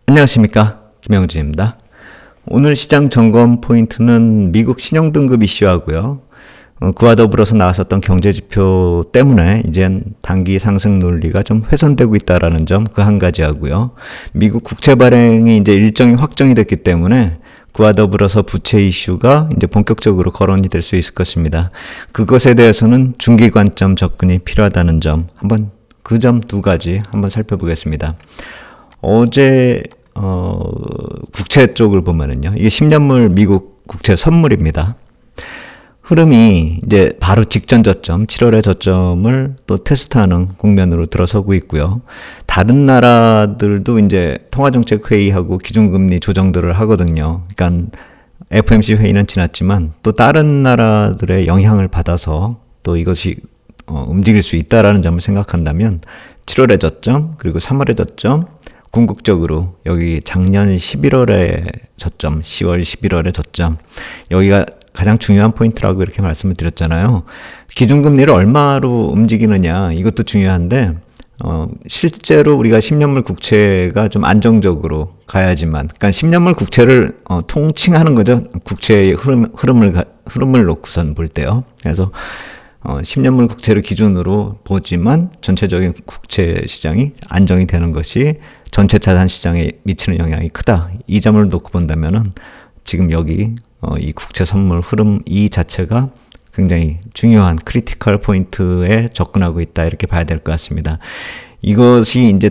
안녕하십니까, 김영진입니다. 오늘 시장 점검 포인트는 미국 신용등급 이슈하고요. 그와 더불어서 나왔었던 경제지표 때문에 이젠 단기 상승 논리가 좀 훼손되고 있다라는 점, 그 한 가지 하고요. 미국 국채 발행이 이제 일정이 확정이 됐기 때문에 그와 더불어서 부채 이슈가 이제 본격적으로 거론이 될 수 있을 것입니다. 그것에 대해서는 중기 관점 접근이 필요하다는 점, 한번 그 점 두 가지 한번 살펴보겠습니다. 어제 국채 쪽을 보면은요, 이게 10년물 미국 국채 선물입니다. 흐름이 이제 바로 직전 저점, 7월의 저점을 또 테스트하는 국면으로 들어서고 있고요. 다른 나라들도 이제 통화정책회의하고 기준금리 조정들을 하거든요. 그러니까 FOMC 회의는 지났지만 또 다른 나라들의 영향을 받아서 또 이것이 움직일 수 있다라는 점을 생각한다면 7월의 저점, 그리고 3월의 저점, 궁극적으로 여기 작년 11월의 저점, 10월, 11월의 저점, 여기가 가장 중요한 포인트라고 이렇게 말씀을 드렸잖아요. 기준금리를 얼마로 움직이느냐, 이것도 중요한데 실제로 우리가 10년물 국채가 좀 안정적으로 가야지만, 그러니까 10년물 국채를 통칭하는 거죠. 국채의 흐름을 놓고선 볼 때요. 그래서 10년물 국채를 기준으로 보지만 전체적인 국채 시장이 안정이 되는 것이 전체 자산 시장에 미치는 영향이 크다. 이 점을 놓고 본다면은 지금 여기 이 국채 선물 흐름 이 자체가 굉장히 중요한 크리티컬 포인트에 접근하고 있다, 이렇게 봐야 될 것 같습니다. 이것이 이제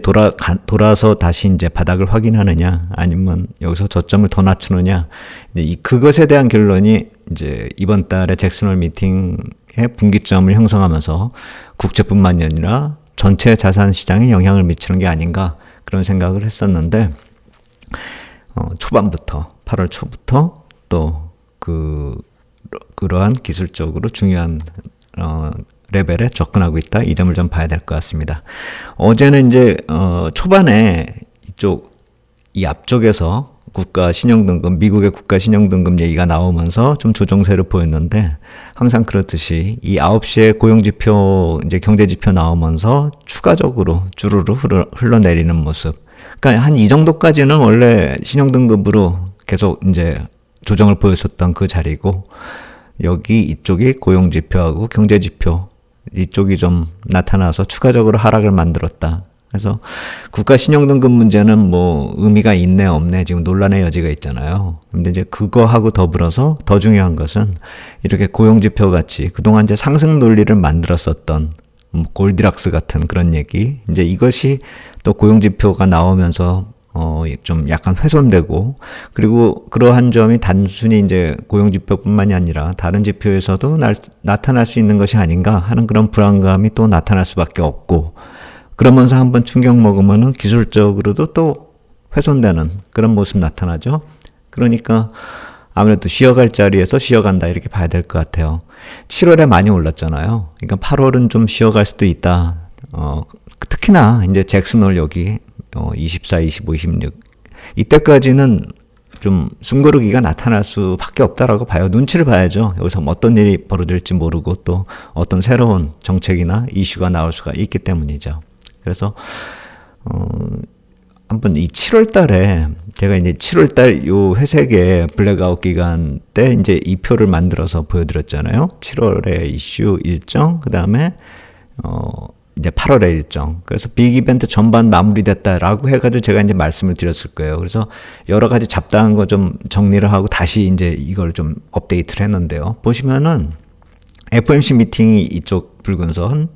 돌아서 다시 이제 바닥을 확인하느냐, 아니면 여기서 저점을 더 낮추느냐, 이제 그것에 대한 결론이 이제 이번 달에 잭슨홀 미팅의 분기점을 형성하면서 국채뿐만이 아니라 전체 자산 시장에 영향을 미치는 게 아닌가, 그런 생각을 했었는데, 초반부터 8월 초부터 또 그러한 기술적으로 중요한 레벨에 접근하고 있다, 이 점을 좀 봐야 될 것 같습니다. 어제는 이제 초반에 이 앞쪽에서 국가 신용등급, 미국의 국가 신용등급 얘기가 나오면서 좀 조정세를 보였는데, 항상 그렇듯이 이 9시에 고용지표, 이제 경제지표 나오면서 추가적으로 주르르 흘러내리는 모습. 그러니까 한 이 정도까지는 원래 신용등급으로 계속 이제 조정을 보였었던 그 자리고, 여기 이쪽이 고용지표하고 경제지표, 이쪽이 좀 나타나서 추가적으로 하락을 만들었다. 그래서 국가 신용등급 문제는 뭐 의미가 있네 없네 지금 논란의 여지가 있잖아요. 근데 이제 그거하고 더불어서 더 중요한 것은 이렇게 고용지표 같이 그동안 이제 상승 논리를 만들었었던 골디락스 같은 그런 얘기, 이제 이것이 또 고용지표가 나오면서 좀 약간 훼손되고, 그리고 그러한 점이 단순히 이제 고용지표뿐만이 아니라 다른 지표에서도 나타날 수 있는 것이 아닌가 하는 그런 불안감이 또 나타날 수밖에 없고, 그러면서 한번 충격 먹으면은 기술적으로도 또 훼손되는 그런 모습 나타나죠. 그러니까 아무래도 쉬어갈 자리에서 쉬어간다, 이렇게 봐야 될 것 같아요. 7월에 많이 올랐잖아요. 그러니까 8월은 좀 쉬어갈 수도 있다. 특히나 이제 잭슨홀 여기 24, 25, 26 이때까지는 좀 숨고르기가 나타날 수밖에 없다라고 봐요. 눈치를 봐야죠. 여기서 어떤 일이 벌어질지 모르고 또 어떤 새로운 정책이나 이슈가 나올 수가 있기 때문이죠. 그래서 한번 이 7월 달에 제가 이제 7월 달 요 회색의 블랙아웃 기간 때 이제 이 표를 만들어서 보여드렸잖아요. 7월의 이슈 일정, 그 다음에 이제 8월의 일정. 그래서 빅 이벤트 전반 마무리됐다라고 해가지고 제가 이제 말씀을 드렸을 거예요. 그래서 여러 가지 잡다한 거 좀 정리를 하고 다시 이제 이걸 좀 업데이트를 했는데요. 보시면은 FOMC 미팅이 이쪽 붉은 선,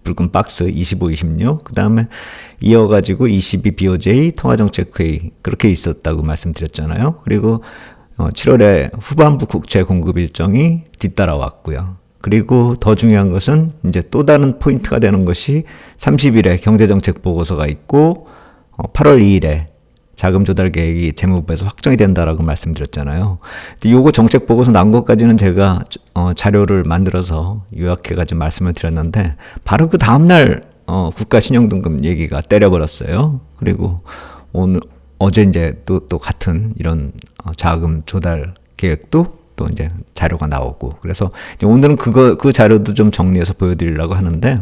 붉은 박스 25, 26, 그 다음에 이어가지고 22 BOJ 통화정책회의 그렇게 있었다고 말씀드렸잖아요. 그리고 7월에 후반부 국채 공급 일정이 뒤따라왔고요. 그리고 더 중요한 것은 이제 또 다른 포인트가 되는 것이 30일에 경제정책 보고서가 있고 8월 2일에 자금 조달 계획이 재무부에서 확정이 된다라고 말씀드렸잖아요. 요거 정책 보고서 나온 것까지는 제가 자료를 만들어서 요약해가지고 말씀을 드렸는데, 바로 그 다음날 국가 신용등급 얘기가 때려버렸어요. 그리고 어제 이제 또 같은 이런 자금 조달 계획도 또 이제 자료가 나오고, 그래서 오늘은 그 자료도 좀 정리해서 보여드리려고 하는데,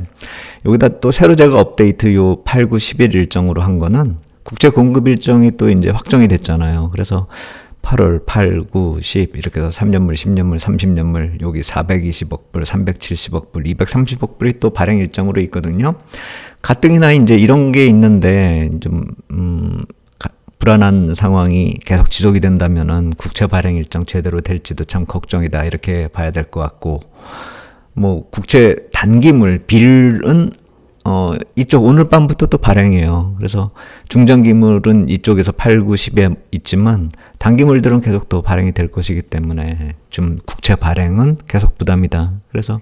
여기다 또 새로 제가 업데이트 요 8, 9, 10일 일정으로 한 거는 국채 공급 일정이 또 이제 확정이 됐잖아요. 그래서 8월 8, 9, 10 이렇게 해서 3년물, 10년물, 30년물 여기 420억 불, 370억 불, 230억 불이 또 발행 일정으로 있거든요. 가뜩이나 이제 이런 게 있는데 좀 불안한 상황이 계속 지속이 된다면은 국채 발행 일정 제대로 될지도 참 걱정이다 이렇게 봐야 될 것 같고, 뭐 국채 단기물 빌은 이쪽 오늘 밤부터 또 발행해요. 그래서 중장기물은 이쪽에서 8, 9, 10에 있지만 단기물들은 계속 또 발행이 될 것이기 때문에 좀 국채 발행은 계속 부담이다. 그래서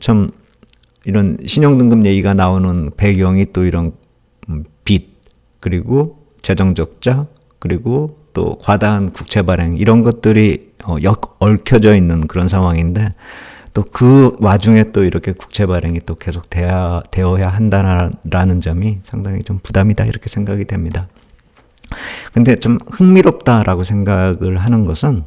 참 이런 신용등급 얘기가 나오는 배경이 또 이런 빚, 그리고 재정적자, 그리고 또 과다한 국채 발행 이런 것들이 얽혀져 있는 그런 상황인데, 또 그 와중에 또 이렇게 국채 발행이 또 계속 되어야 한다라는 점이 상당히 좀 부담이다 이렇게 생각이 됩니다. 근데 좀 흥미롭다라고 생각을 하는 것은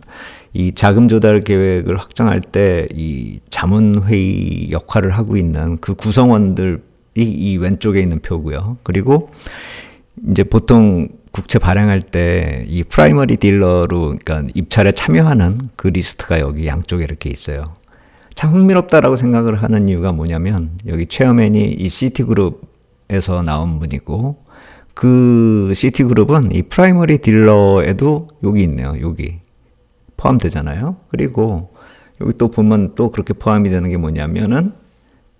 이 자금 조달 계획을 확정할 때 이 자문회의 역할을 하고 있는 그 구성원들이 이 왼쪽에 있는 표고요. 그리고 이제 보통 국채 발행할 때 이 프라이머리 딜러로 그러니까 입찰에 참여하는 그 리스트가 여기 양쪽에 이렇게 있어요. 참 흥미롭다라고 생각을 하는 이유가 뭐냐면 여기 체어맨이 이 시티그룹에서 나온 분이고, 그 시티그룹은 이 프라이머리 딜러에도 여기 있네요. 여기 포함되잖아요. 그리고 여기 또 보면 또 그렇게 포함이 되는 게 뭐냐면은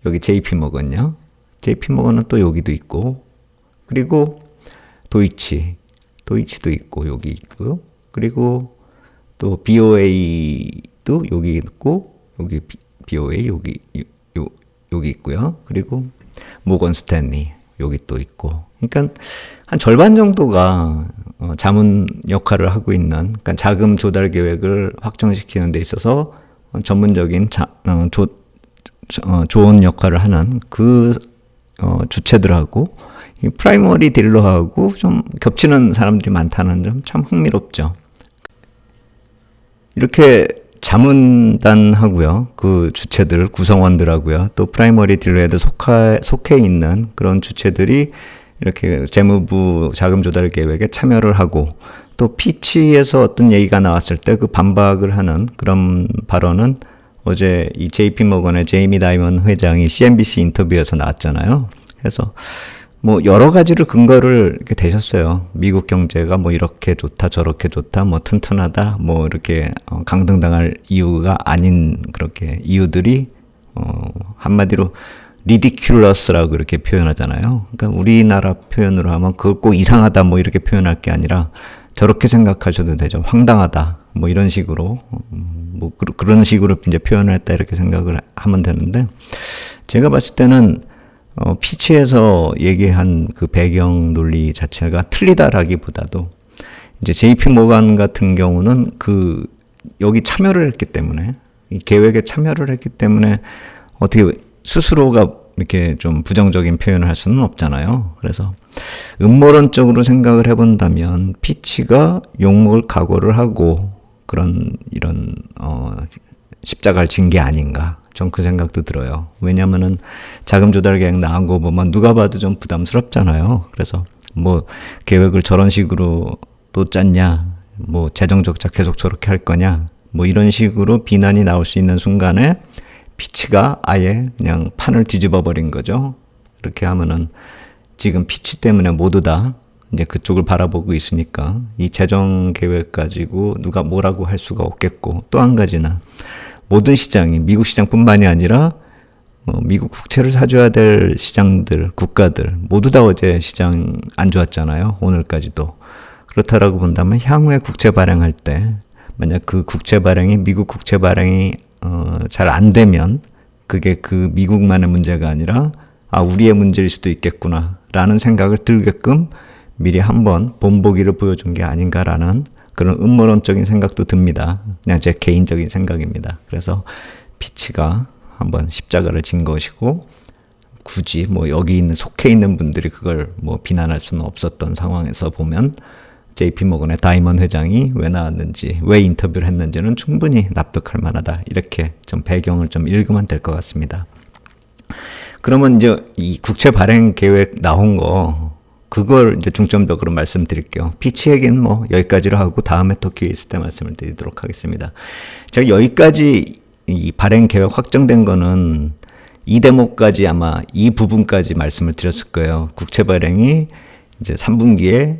여기 JP모건요. JP모건은 또 여기도 있고, 그리고 도이치도 있고 여기 있고요. 그리고 또 BOA도 여기 있고, 여기 BOA 여기 있고요. 그리고 모건 스탠리 여기 또 있고. 그러니까 한 절반 정도가 자문 역할을 하고 있는, 그러니까 자금 조달 계획을 확정시키는 데 있어서 전문적인 조언 역할을 하는 그 주체들하고 이 프라이머리 딜러하고 좀 겹치는 사람들이 많다는 점 참 흥미롭죠. 이렇게 자문단하고요, 그 주체들, 구성원들하고요, 또 프라이머리 딜러에도 속해 있는 그런 주체들이 이렇게 재무부 자금 조달 계획에 참여를 하고, 또 피치에서 어떤 얘기가 나왔을 때 그 반박을 하는 그런 발언은 어제 이 JP모건의 제이미 다이먼 회장이 CNBC 인터뷰에서 나왔잖아요. 그래서 뭐 여러 가지를 근거를 이렇게 대셨어요. 미국 경제가 뭐 이렇게 좋다 저렇게 좋다 뭐 튼튼하다 뭐 이렇게 강등당할 이유가 아닌 그렇게 이유들이 한마디로 ridiculous라고 이렇게 표현하잖아요. 그러니까 우리나라 표현으로 하면 그걸 꼭 이상하다 뭐 이렇게 표현할 게 아니라 저렇게 생각하셔도 되죠. 황당하다 뭐 이런 식으로 뭐 그런 식으로 이제 표현을 했다 이렇게 생각을 하면 되는데, 제가 봤을 때는 피치에서 얘기한 그 배경 논리 자체가 틀리다라기보다도 이제 JP 모건 같은 경우는 그 여기 참여를 했기 때문에, 이 계획에 참여를 했기 때문에 어떻게 스스로가 이렇게 좀 부정적인 표현을 할 수는 없잖아요. 그래서 음모론적으로 생각을 해본다면 피치가 욕먹을 각오를 하고 그런 이런 십자가를 진 게 아닌가. 전 그 생각도 들어요. 왜냐면은 자금 조달 계획 나온 거 보면 누가 봐도 좀 부담스럽잖아요. 그래서 뭐 계획을 저런 식으로 또 짰냐, 뭐 재정 적자 계속 저렇게 할 거냐, 뭐 이런 식으로 비난이 나올 수 있는 순간에 피치가 아예 그냥 판을 뒤집어 버린 거죠. 그렇게 하면은 지금 피치 때문에 모두 다 이제 그쪽을 바라보고 있으니까 이 재정 계획 가지고 누가 뭐라고 할 수가 없겠고, 또 한 가지는 모든 시장이 미국 시장뿐만이 아니라 미국 국채를 사줘야 될 시장들, 국가들 모두 다 어제 시장 안 좋았잖아요. 오늘까지도. 그렇다라고 본다면 향후에 국채 발행할 때 만약 그 국채 발행이 미국 국채 발행이 잘 안 되면 그게 그 미국만의 문제가 아니라 우리의 문제일 수도 있겠구나 라는 생각을 들게끔 미리 한번 본보기를 보여준 게 아닌가라는 그런 음모론적인 생각도 듭니다. 그냥 제 개인적인 생각입니다. 그래서 피치가 한번 십자가를 진 것이고, 굳이 뭐 여기 있는 속해 있는 분들이 그걸 뭐 비난할 수는 없었던 상황에서 보면 JP모건의 다이먼 회장이 왜 나왔는지, 왜 인터뷰를 했는지는 충분히 납득할 만하다. 이렇게 좀 배경을 좀 읽으면 될 것 같습니다. 그러면 이제 이 국채 발행 계획 나온 거 그걸 이제 중점적으로 말씀드릴게요. 피치 얘기는 뭐 여기까지로 하고 다음에 또 기회 있을 때 말씀을 드리도록 하겠습니다. 제가 여기까지 이 발행 계획 확정된 거는 이 대목까지 아마 이 부분까지 말씀을 드렸을 거예요. 국채 발행이 이제 3분기에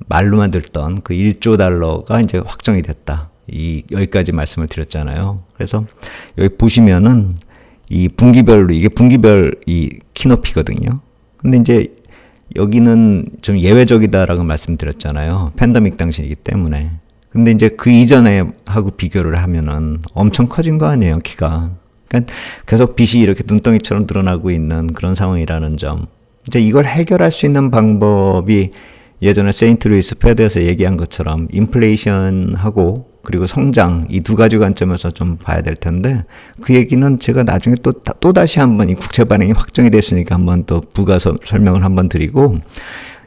말로만 듣던 그 1조 달러가 이제 확정이 됐다. 여기까지 말씀을 드렸잖아요. 그래서 여기 보시면은 이 분기별로 이게 분기별 이 키높이거든요. 근데 이제 여기는 좀 예외적이다라고 말씀드렸잖아요. 팬데믹 당시이기 때문에. 근데 이제 그 이전에 하고 비교를 하면은 엄청 커진 거 아니에요, 키가. 그러니까 계속 빚이 이렇게 눈덩이처럼 늘어나고 있는 그런 상황이라는 점. 이제 이걸 해결할 수 있는 방법이 예전에 세인트루이스 패드에서 얘기한 것처럼 인플레이션하고 그리고 성장 이 두 가지 관점에서 좀 봐야 될 텐데 그 얘기는 제가 나중에 또 다시 한번 이 국채 발행이 확정이 됐으니까 한번 또 부가 설명을 한번 드리고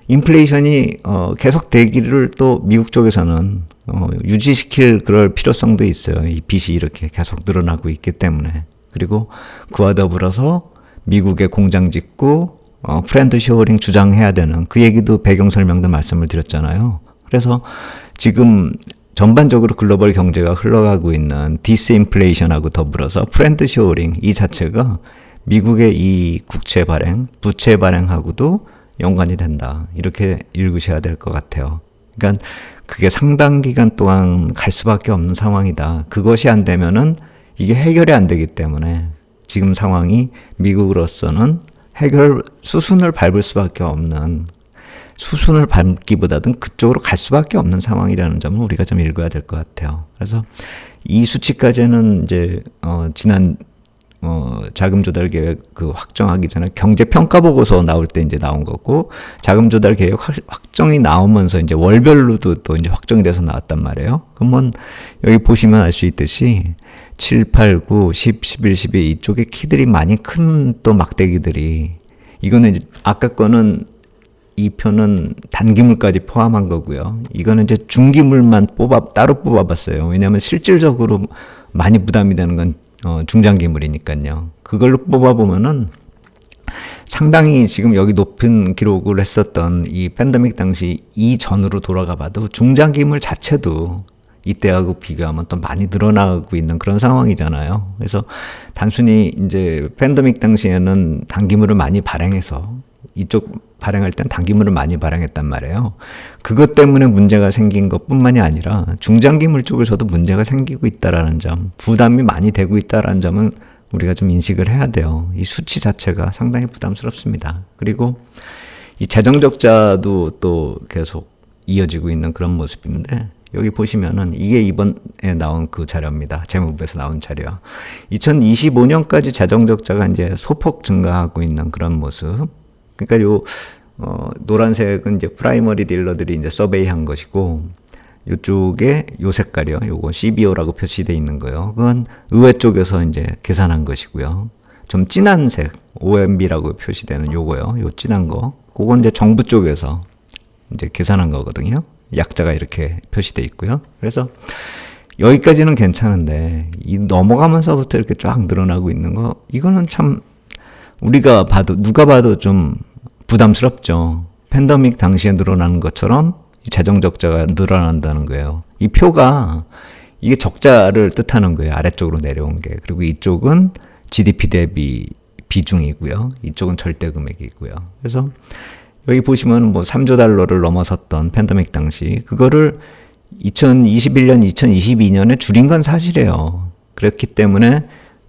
인플레이션이 계속 되기를 또 미국 쪽에서는 유지시킬 그럴 필요성도 있어요. 이 빚이 이렇게 계속 늘어나고 있기 때문에. 그리고 그와 더불어서 미국에 공장 짓고 프렌드 쇼어링 주장해야 되는 그 얘기도 배경 설명도 말씀을 드렸잖아요. 그래서 지금 전반적으로 글로벌 경제가 흘러가고 있는 디스인플레이션하고 더불어서 프렌드 쇼어링 이 자체가 미국의 이 국채 발행, 부채 발행하고도 연관이 된다. 이렇게 읽으셔야 될 것 같아요. 그러니까 그게 상당 기간 동안 갈 수밖에 없는 상황이다. 그것이 안 되면은 이게 해결이 안 되기 때문에 지금 상황이 미국으로서는 수순을 밟을 수밖에 없는 수순을 밟기보다는 그쪽으로 갈 수밖에 없는 상황이라는 점을 우리가 좀 읽어야 될 것 같아요. 그래서 이 수치까지는 이제 지난 자금 조달 계획 그 확정하기 전에 경제 평가 보고서 나올 때 이제 나온 거고 자금 조달 계획 확정이 나오면서 이제 월별로도 또 이제 확정이 돼서 나왔단 말이에요. 그러면 여기 보시면 알 수 있듯이 7, 8, 9, 10, 11, 12 이쪽에 키들이 많이 큰 또 막대기들이 이거는 이제 아까 거는 이 표는 단기물까지 포함한 거고요. 이거는 이제 중기물만 따로 뽑아봤어요. 왜냐하면 실질적으로 많이 부담이 되는 건 중장기물이니까요. 그걸로 뽑아보면은 상당히 지금 여기 높은 기록을 했었던 이 팬데믹 당시 이전으로 돌아가 봐도 중장기물 자체도 이때하고 비교하면 또 많이 늘어나고 있는 그런 상황이잖아요. 그래서 단순히 이제 팬데믹 당시에는 단기물을 많이 발행해서 이쪽 발행할 땐 단기물을 많이 발행했단 말이에요. 그것 때문에 문제가 생긴 것뿐만이 아니라 중장기물 쪽에서도 문제가 생기고 있다라는 점, 부담이 많이 되고 있다라는 점은 우리가 좀 인식을 해야 돼요. 이 수치 자체가 상당히 부담스럽습니다. 그리고 이 재정 적자도 또 계속 이어지고 있는 그런 모습인데 여기 보시면은 이게 이번에 나온 그 자료입니다. 재무부에서 나온 자료야. 2025년까지 재정 적자가 이제 소폭 증가하고 있는 그런 모습. 그러니까 노란색은 이제 프라이머리 딜러들이 이제 서베이한 것이고, 요쪽에 요 색깔이요. 요거 CBO라고 표시되어 있는 거요. 그건 의회 쪽에서 이제 계산한 것이고요. 좀 진한 색, OMB라고 표시되는 요거요. 요 진한 거. 그건 이제 정부 쪽에서 이제 계산한 거거든요. 약자가 이렇게 표시되어 있고요. 그래서 여기까지는 괜찮은데, 이 넘어가면서부터 이렇게 쫙 늘어나고 있는 거, 이거는 참 우리가 봐도, 누가 봐도 좀 부담스럽죠. 팬데믹 당시에 늘어나는 것처럼 재정 적자가 늘어난다는 거예요. 이 표가 이게 적자를 뜻하는 거예요. 아래쪽으로 내려온 게. 그리고 이쪽은 GDP 대비 비중이고요. 이쪽은 절대 금액이고요. 그래서 여기 보시면 뭐 3조 달러를 넘어섰던 팬데믹 당시 그거를 2021년, 2022년에 줄인 건 사실이에요. 그렇기 때문에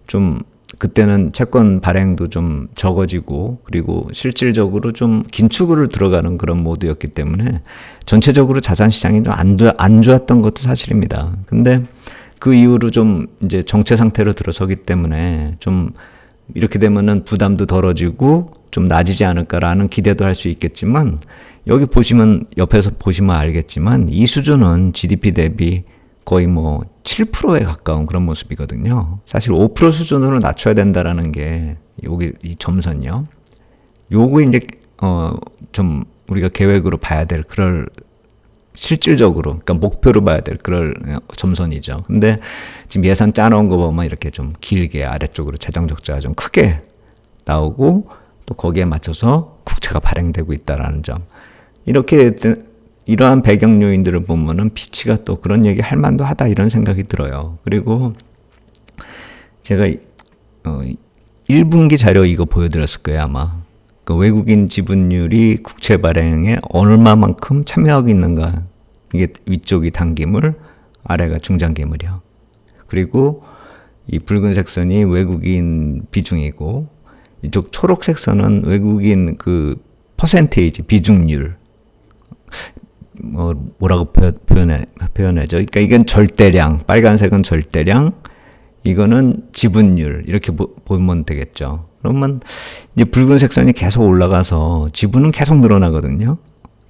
좀 그때는 채권 발행도 좀 적어지고 그리고 실질적으로 좀 긴축으로 들어가는 그런 모드였기 때문에 전체적으로 자산 시장이 좀 안 좋았던 것도 사실입니다. 근데 그 이후로 좀 이제 정체 상태로 들어서기 때문에 좀 이렇게 되면은 부담도 덜어지고 좀 나아지지 않을까라는 기대도 할 수 있겠지만 여기 보시면 옆에서 보시면 알겠지만 이 수준은 GDP 대비 거의 뭐 7%에 가까운 그런 모습이거든요. 사실 5% 수준으로 낮춰야 된다라는 게 여기 이 점선이요. 요거 이제 좀 우리가 계획으로 봐야 될 그럴 실질적으로 그러니까 목표로 봐야 될 그럴 점선이죠. 근데 지금 예산 짜놓은 거 보면 이렇게 좀 길게 아래쪽으로 재정 적자가 좀 크게 나오고 또 거기에 맞춰서 국채 국채가 발행되고 있다라는 점. 이러한 배경 요인들을 보면은 피치가 또 그런 얘기 할 만도 하다 이런 생각이 들어요. 그리고 제가 1분기 자료 이거 보여드렸을 거예요, 아마. 그 외국인 지분율이 국채 발행에 얼마만큼 참여하고 있는가. 이게 위쪽이 단기물, 아래가 중장기물이요. 그리고 이 붉은색 선이 외국인 비중이고, 이쪽 초록색 선은 외국인 그 퍼센테이지, 비중률. 뭐라고 표현하죠? 그러니까 이건 절대량, 빨간색은 절대량, 이거는 지분율, 이렇게 보면 되겠죠. 그러면 이제 붉은색 선이 계속 올라가서 지분은 계속 늘어나거든요.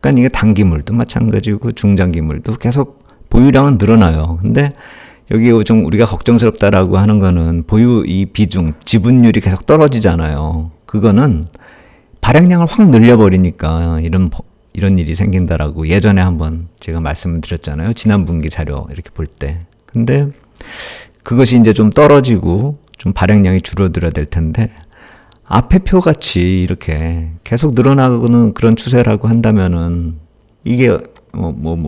그러니까 이게 단기물도 마찬가지고 중장기물도 계속 보유량은 늘어나요. 근데 여기 좀 우리가 걱정스럽다라고 하는 거는 보유 이 비중, 지분율이 계속 떨어지잖아요. 그거는 발행량을 확 늘려버리니까 이런 일이 생긴다라고 예전에 한번 제가 말씀을 드렸잖아요. 지난 분기 자료 이렇게 볼 때. 근데 그것이 이제 좀 떨어지고 좀 발행량이 줄어들어야 될 텐데 앞에 표 같이 이렇게 계속 늘어나는 그런 추세라고 한다면은 이게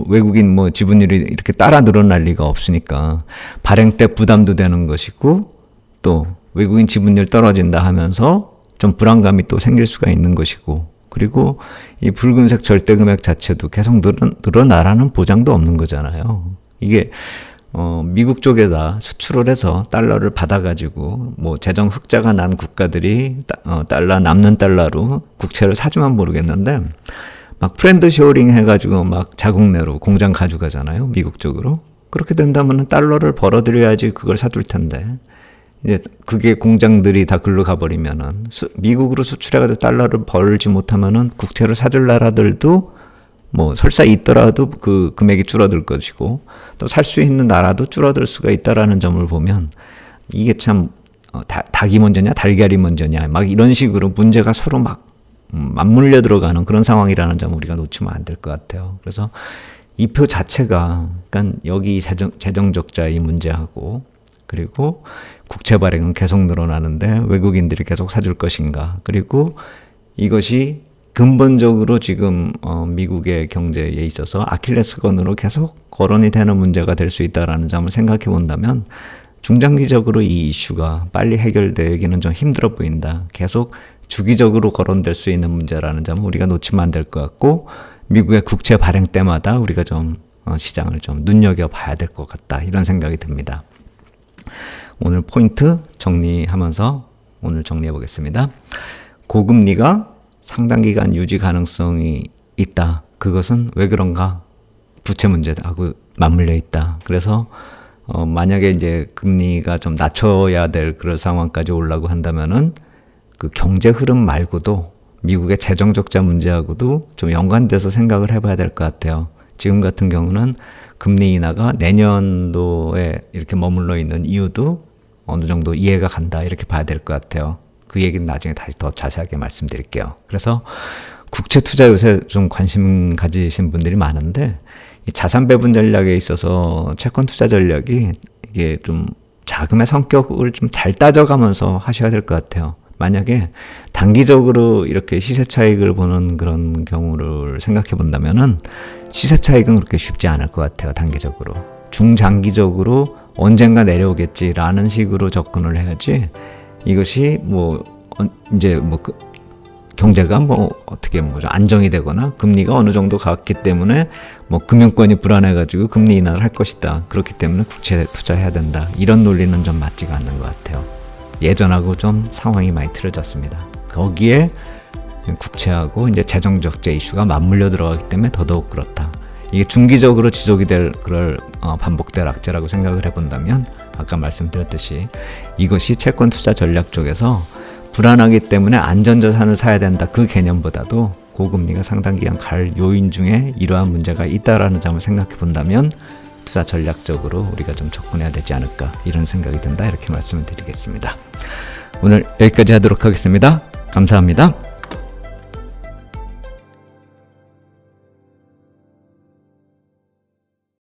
외국인 지분율이 이렇게 따라 늘어날 리가 없으니까 발행 때 부담도 되는 것이고 또 외국인 지분율 떨어진다 하면서 좀 불안감이 또 생길 수가 있는 것이고 그리고 이 붉은색 절대 금액 자체도 계속 늘어나라는 보장도 없는 거잖아요. 이게 미국 쪽에다 수출을 해서 달러를 받아가지고 재정 흑자가 난 국가들이 남는 달러로 국채를 사주면 모르겠는데 막 프렌드 쇼링 해가지고 막 자국 내로 공장 가져가잖아요. 미국 쪽으로. 그렇게 된다면 달러를 벌어들여야지 그걸 사둘 텐데 이제 그게 공장들이 다 글로 가버리면은 미국으로 수출해가지고 달러를 벌지 못하면은 국채를 사줄 나라들도 설사 있더라도 그 금액이 줄어들 것이고 또 살 수 있는 나라도 줄어들 수가 있다라는 점을 보면 이게 참 닭이 먼저냐 달걀이 먼저냐 막 이런 식으로 문제가 서로 막 맞물려 들어가는 그런 상황이라는 점을 우리가 놓치면 안 될 것 같아요. 그래서 이 표 자체가 그러니까 여기 재정 적자의 문제하고 그리고 국채 발행은 계속 늘어나는데 외국인들이 계속 사줄 것인가 그리고 이것이 근본적으로 지금 미국의 경제에 있어서 아킬레스건으로 계속 거론이 되는 문제가 될 수 있다라는 점을 생각해 본다면 중장기적으로 이 이슈가 빨리 해결되기는 좀 힘들어 보인다. 계속 주기적으로 거론될 수 있는 문제라는 점을 우리가 놓치면 안 될 것 같고 미국의 국채 발행 때마다 우리가 좀 시장을 좀 눈여겨봐야 될 것 같다. 이런 생각이 듭니다. 오늘 포인트 정리하면서 오늘 정리해 보겠습니다. 고금리가 상당 기간 유지 가능성이 있다. 그것은 왜 그런가? 부채 문제하고 맞물려 있다. 그래서 만약에 이제 금리가 좀 낮춰야 될 그런 상황까지 올라고 한다면은 그 경제 흐름 말고도 미국의 재정 적자 문제하고도 좀 연관돼서 생각을 해봐야 될 것 같아요. 지금 같은 경우는 금리 인하가 내년도에 이렇게 머물러 있는 이유도 어느 정도 이해가 간다 이렇게 봐야 될 것 같아요. 그 얘기는 나중에 다시 더 자세하게 말씀드릴게요. 그래서 국채 투자 요새 좀 관심 가지신 분들이 많은데 이 자산 배분 전략에 있어서 채권 투자 전략이 이게 좀 자금의 성격을 좀 잘 따져가면서 하셔야 될 것 같아요. 만약에 단기적으로 이렇게 시세 차익을 보는 그런 경우를 생각해 본다면은 시세 차익은 그렇게 쉽지 않을 것 같아요. 단기적으로. 중장기적으로 언젠가 내려오겠지라는 식으로 접근을 해야지 이것이 경제가 어떻게 안정이 되거나 금리가 어느 정도 갔기 때문에 금융권이 불안해가지고 금리 인하를 할 것이다. 그렇기 때문에 국채 투자해야 된다. 이런 논리는 좀 맞지가 않는 것 같아요. 예전하고 좀 상황이 많이 틀어졌습니다. 거기에 국채하고 이제 재정 적자 이슈가 맞물려 들어가기 때문에 더더욱 그렇다. 이게 중기적으로 지속이 될 반복될 악재라고 생각을 해본다면 아까 말씀드렸듯이 이것이 채권 투자 전략 쪽에서 불안하기 때문에 안전자산을 사야 된다. 그 개념보다도 고금리가 상당 기간 갈 요인 중에 이러한 문제가 있다라는 점을 생각해 본다면 투자 전략적으로 우리가 좀 접근해야 되지 않을까 이런 생각이 든다. 이렇게 말씀을 드리겠습니다. 오늘 여기까지 하도록 하겠습니다. 감사합니다.